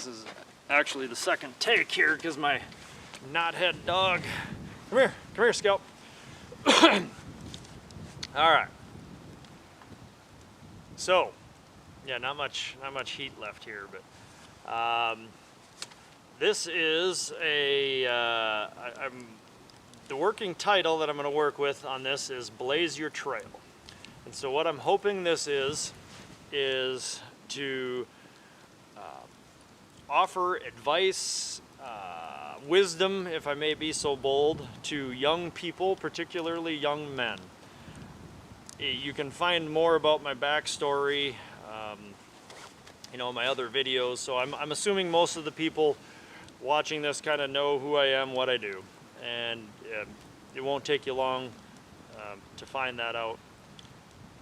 This is actually the second take here because my knothead dog. Come here, Scout. All right. So, yeah, not much heat left here, but this is the working title that I'm going to work with on this is Blaze Your Trail. And so what I'm hoping this is to offer advice, wisdom, if I may be so bold, to young people, particularly young men. You can find more about my backstory, in my other videos. So I'm assuming most of the people watching this kind of know who I am, what I do, and it won't take you long to find that out.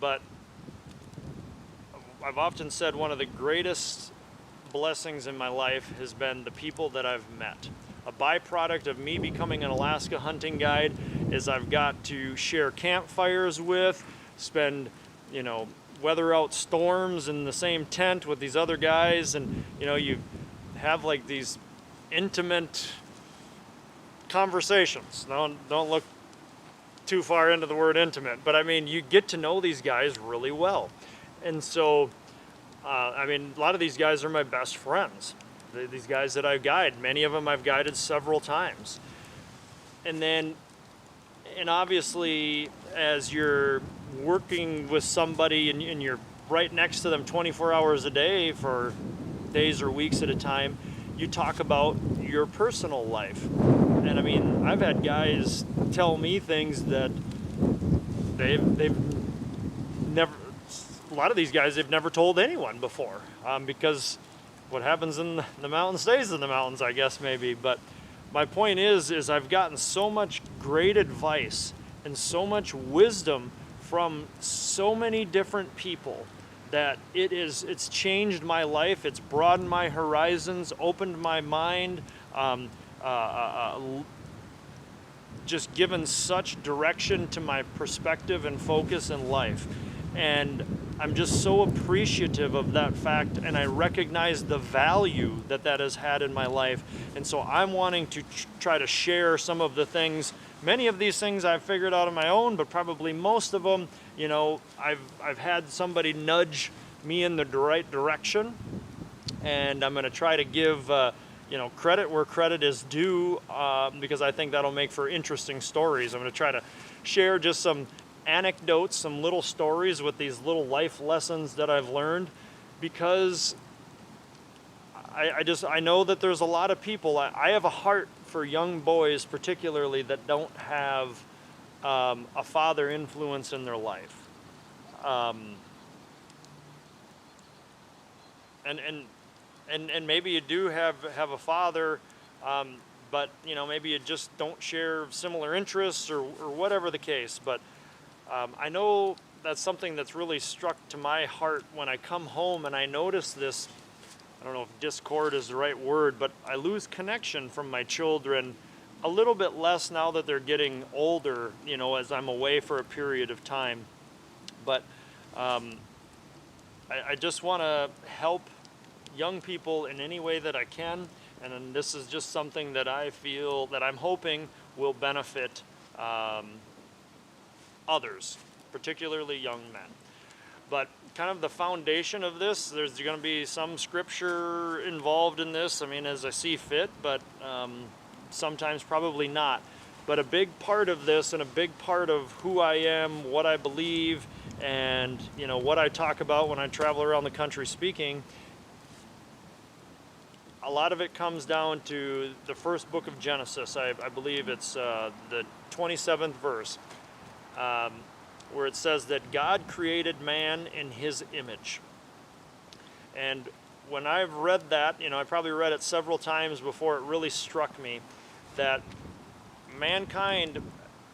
But I've often said one of the greatest blessings in my life has been the people that I've met. A byproduct of me becoming an Alaska hunting guide is I've got to share campfires with, spend, weather out storms in the same tent with these other guys, and you have like these intimate conversations. Don't look too far into the word intimate, but I mean, you get to know these guys really well. And so, a lot of these guys are my best friends. These guys that I guide, many of them I've guided several times. And obviously, as you're working with somebody and you're right next to them 24 hours a day for days or weeks at a time, you talk about your personal life. And I've had guys tell me things that they've never, a lot of these guys they've never told anyone before, because what happens in the mountains stays in the mountains, I guess, maybe. But my point is I've gotten so much great advice and so much wisdom from so many different people that it's changed my life. It's broadened my horizons, opened my mind, just given such direction to my perspective and focus in life. And I'm just so appreciative of that fact, and I recognize the value that has had in my life. And so I'm wanting to try to share some of the things. Many of these things I've figured out on my own, but probably most of them, I've had somebody nudge me in the right direction. And I'm going to try to give credit where credit is due, because I think that'll make for interesting stories. I'm going to try to share just some anecdotes, some little stories with these little life lessons that I've learned, because I know that there's a lot of people. I have a heart for young boys, particularly, that don't have a father influence in their life, and maybe you do have a father, but maybe you just don't share similar interests or whatever the case. But I know that's something that's really struck to my heart when I come home and I notice this. I don't know if discord is the right word, but I lose connection from my children a little bit less now that they're getting older, as I'm away for a period of time. But I just want to help young people in any way that I can, and this is just something that I feel that I'm hoping will benefit others, particularly young men. But kind of the foundation of this, there's going to be some scripture involved in this, as I see fit, but sometimes probably not. But a big part of this and a big part of who I am, what I believe, and what I talk about when I travel around the country speaking, a lot of it comes down to the first book of Genesis. I believe it's the 27th verse, where it says that God created man in his image. And when I've read that, I probably read it several times before it really struck me that mankind,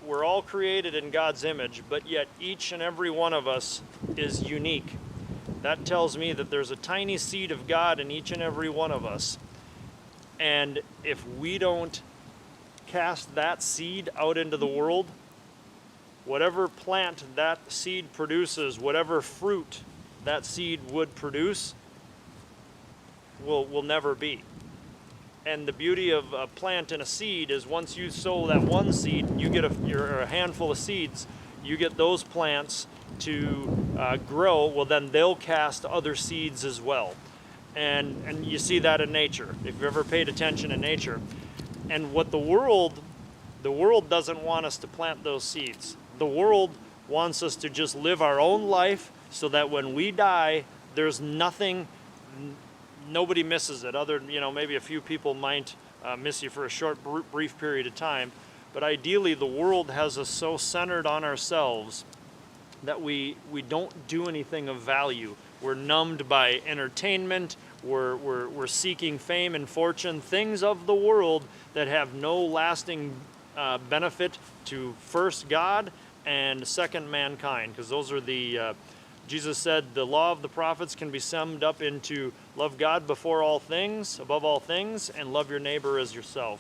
we're all created in God's image, but yet each and every one of us is unique. That tells me that there's a tiny seed of God in each and every one of us. And if we don't cast that seed out into the world, whatever plant that seed produces, whatever fruit that seed would produce, will never be. And the beauty of a plant and a seed is once you sow that one seed, you get a handful of seeds, you get those plants to grow, well then they'll cast other seeds as well. And you see that in nature, if you've ever paid attention in nature. And what the world doesn't want us to plant those seeds. The world wants us to just live our own life so that when we die, there's nothing, nobody misses it. Other, maybe a few people might miss you for a short, brief period of time. But ideally, the world has us so centered on ourselves that we don't do anything of value. We're numbed by entertainment. We're seeking fame and fortune, things of the world that have no lasting benefit to first God and second mankind, because those are the Jesus said the law of the prophets can be summed up into love God before all things, above all things, and love your neighbor as yourself.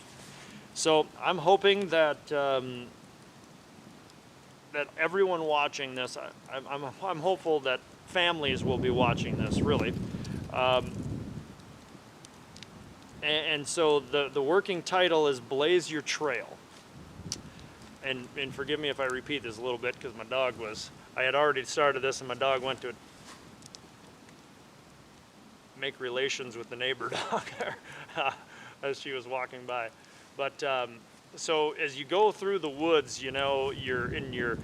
So I'm hoping that that everyone watching this, I'm hopeful that families will be watching this, really. And so the working title is Blaze Your Trail. And forgive me if I repeat this a little bit, because I had already started this and my dog went to make relations with the neighbor dog as she was walking by. But so as you go through the woods, you're in your,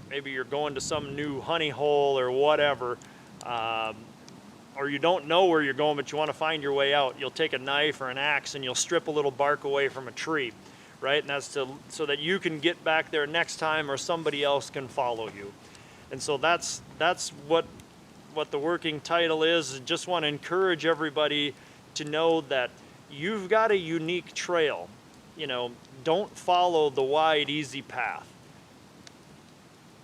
maybe you're going to some new honey hole or whatever, or you don't know where you're going, but you want to find your way out. You'll take a knife or an axe and you'll strip a little bark away from a tree, right? And that's so that you can get back there next time or somebody else can follow you. And so that's what the working title is. I just want to encourage everybody to know that you've got a unique trail. Don't follow the wide, easy path.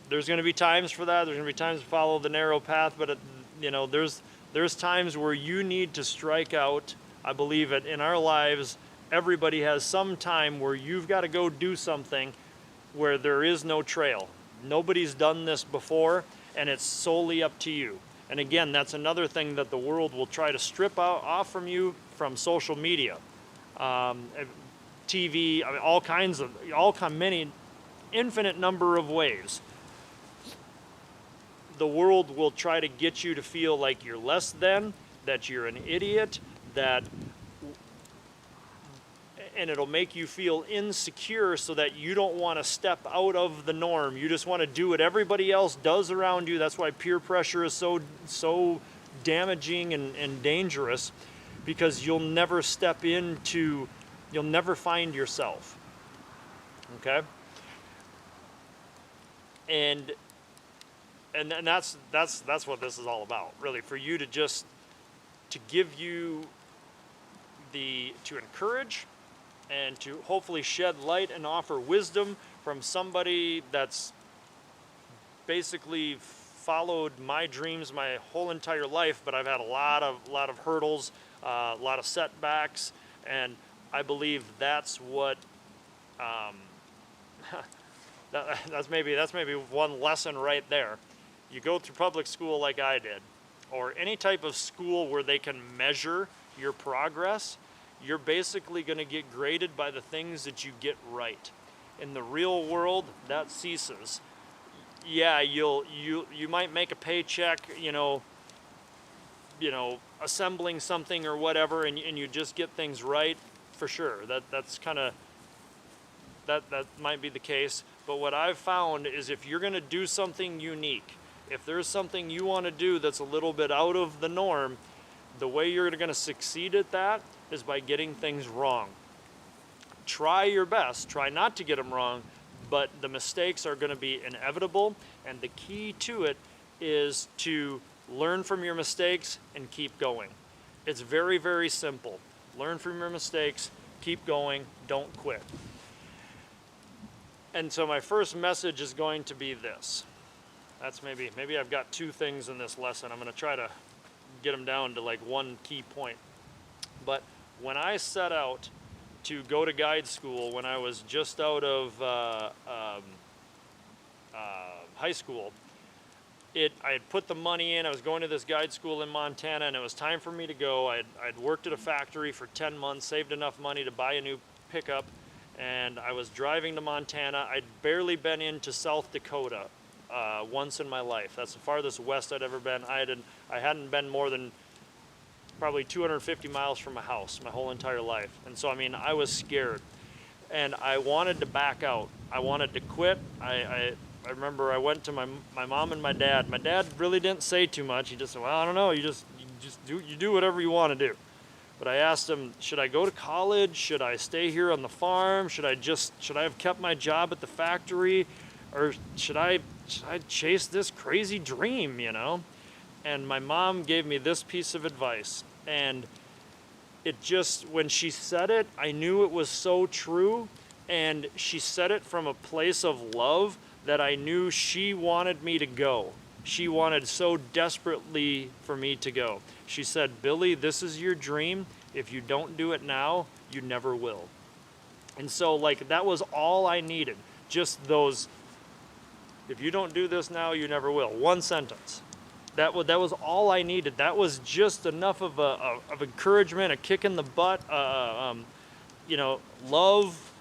There's going to be times for that. There's going to be times to follow the narrow path, but there's times where you need to strike out. I believe it in our lives. Everybody has some time where you've got to go do something where there is no trail. Nobody's done this before, and it's solely up to you. And again, that's another thing that the world will try to strip off from you from social media, TV, many, infinite number of ways. The world will try to get you to feel like you're less than, that you're an idiot, and it'll make you feel insecure so that you don't want to step out of the norm. You just want to do what everybody else does around you. That's why peer pressure is so damaging and dangerous, because you'll never you'll never find yourself. Okay? And that's what this is all about, really, for you to give you to encourage and to hopefully shed light and offer wisdom from somebody that's basically followed my dreams my whole entire life, but I've had a lot of hurdles, a lot of setbacks, and I believe that's what that's maybe one lesson right there. You go through public school like I did, or any type of school where they can measure your progress, you're basically going to get graded by the things that you get right. In the real world, that ceases. Yeah, you might make a paycheck, assembling something or whatever, and you just get things right, for sure. That's kind of that might be the case. But what I've found is if you're going to do something unique, if there's something you want to do that's a little bit out of the norm, the way you're going to succeed at that is by getting things wrong. Try your best. Try not to get them wrong, but the mistakes are going to be inevitable, and the key to it is to learn from your mistakes and keep going. It's very, very simple. Learn from your mistakes, keep going, don't quit. And so my first message is going to be this. That's maybe I've got two things in this lesson. I'm going to try to get them down to like one key point. But when I set out to go to guide school when I was just out of high school, I had put the money in. I was going to this guide school in Montana, and it was time for me to go. I'd worked at a factory for 10 months, saved enough money to buy a new pickup, and I was driving to Montana. I'd barely been into South Dakota once in my life. That's the farthest west I'd ever been. I hadn't been more than probably 250 miles from my house my whole entire life. And so, I mean, I was scared, and I wanted to back out. I wanted to quit. I remember I went to my mom and my dad. My dad really didn't say too much. He just said, well, I don't know, you do whatever you want to do. But I asked him, should I go to college? Should I stay here on the farm? Should I have kept my job at the factory? Or should I chase this crazy dream, you know? And my mom gave me this piece of advice. And it just, when she said it, I knew it was so true. And she said it from a place of love that I knew she wanted me to go. She wanted so desperately for me to go. She said, Billy, this is your dream. If you don't do it now, you never will. And so, like, that was all I needed. Just those, if you don't do this now, you never will. One sentence. That was all I needed. That was just enough of encouragement, a kick in the butt, love,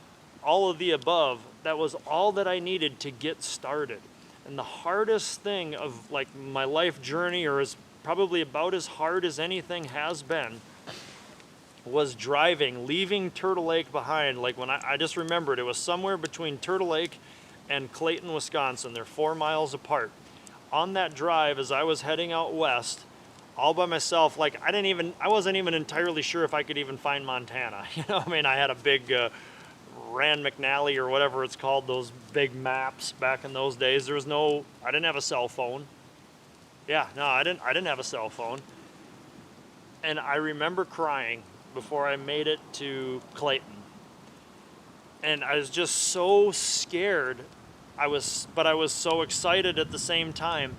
all of the above. That was all that I needed to get started. And the hardest thing of like my life journey, or is probably about as hard as anything has been, was driving, leaving Turtle Lake behind. Like when I just remembered, it was somewhere between Turtle Lake and Clayton, Wisconsin. They're 4 miles apart. On that drive, as I was heading out west, all by myself, like I wasn't even entirely sure if I could even find Montana. You know, I mean, I had a big Rand McNally or whatever it's called, those big maps back in those days. I didn't have a cell phone. Yeah, no, I didn't have a cell phone. And I remember crying before I made it to Clayton. And I was just so scared. But I was so excited at the same time.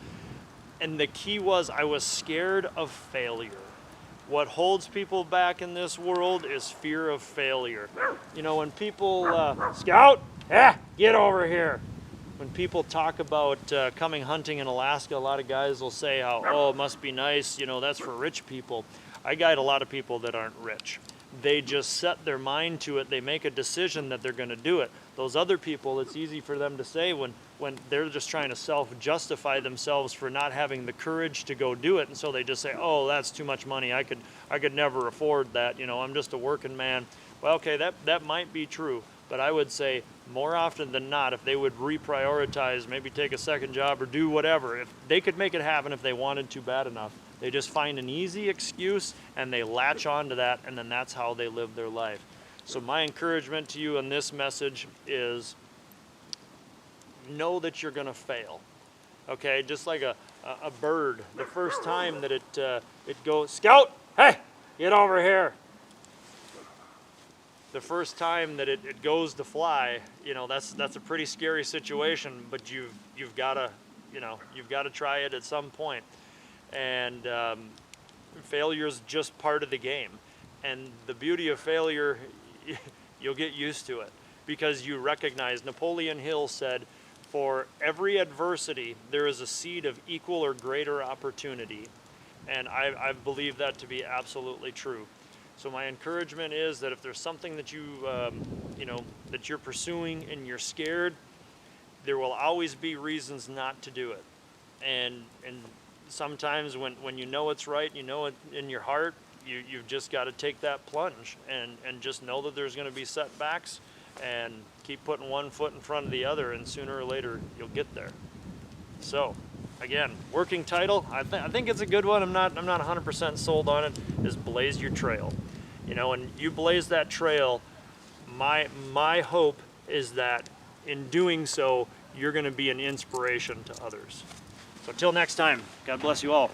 And the key was I was scared of failure. What holds people back in this world is fear of failure. You know, when people, Scout, get over here. When people talk about coming hunting in Alaska, a lot of guys will say how, oh, it must be nice, you know, that's for rich people. I guide a lot of people that aren't rich. They just set their mind to it. They make a decision that they're going to do it. Those other people, it's easy for them to say when they're just trying to self-justify themselves for not having the courage to go do it. And so they just say, oh, that's too much money. I could never afford that. You know, I'm just a working man. Well, okay, that might be true. But I would say more often than not, if they would reprioritize, maybe take a second job or do whatever, if they could make it happen if they wanted to bad enough, they just find an easy excuse and they latch on to that, and then that's how they live their life. So my encouragement to you in this message is know that you're going to fail. Okay, just like a bird, the first time that it goes, Scout, hey, get over here. The first time that it goes to fly, you know, that's a pretty scary situation, but you've got to try it at some point. And failure is just part of the game. And the beauty of failure, you'll get used to it because you recognize, Napoleon Hill said, for every adversity, there is a seed of equal or greater opportunity. And I believe that to be absolutely true. So my encouragement is that if there's something that that you're pursuing and you're scared, there will always be reasons not to do it. And sometimes when you know it's right, you know it in your heart, you've just got to take that plunge and just know that there's going to be setbacks and keep putting one foot in front of the other, and sooner or later you'll get there. So again, working title, I think it's a good one. I'm not 100% sold on it, is Blaze Your Trail. You know, and you blaze that trail, my hope is that in doing so, you're going to be an inspiration to others. So until next time, God bless you all.